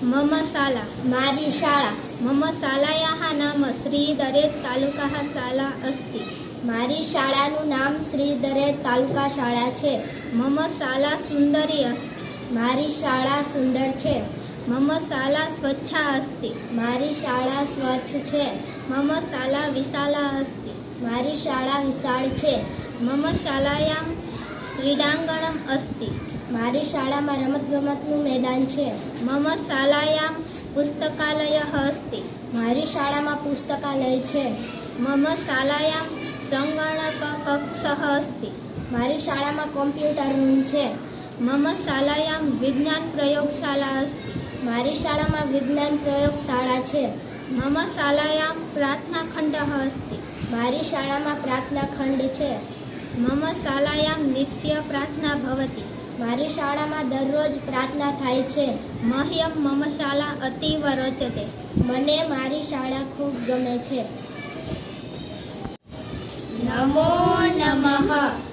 मम शाला मारी शाळा मम शालायाः नाम श्रीधरे तालुका शाला अस्ति मारी शाळाનું નામ શ્રીધરે તાલુકા શાળા છે मम शाला सुन्दरी अस्ति મારી શાળા સુંદર છે मम शाला स्वच्छा अस्ति મારી શાળા સ્વચ્છ છે मम शाला विशाला अस्ति મારી શાળા વિશાળ છે मम शालायां क्रीडाङ्गणम् अस्ति મારી શાળામાં રમતગમતનું મેદાન છે मम शालायां पुस्तकालयः अस्ति મારી શાળામાં પુસ્તકાલય છે मम शालायां सङ्गणककक्षः अस्ति મારી શાળામાં કોમ્પ્યુટર રૂમ છે मम शालायां विज्ञान प्रयोगशाला अस्ति મારી શાળામાં વિજ્ઞાન પ્રયોગશાળા છે मम शालायां प्रार्थनाखण्डः अस्ति મારી શાળામાં પ્રાર્થના ખંડ છે मम शालायां नित्य प्रार्थना भवति મારી શાળામાં દરરોજ પ્રાર્થના થાય છે मह्यं मम शाला अतीव रोचते મને મારી શાળા ખૂબ ગમે છે नमो नमः।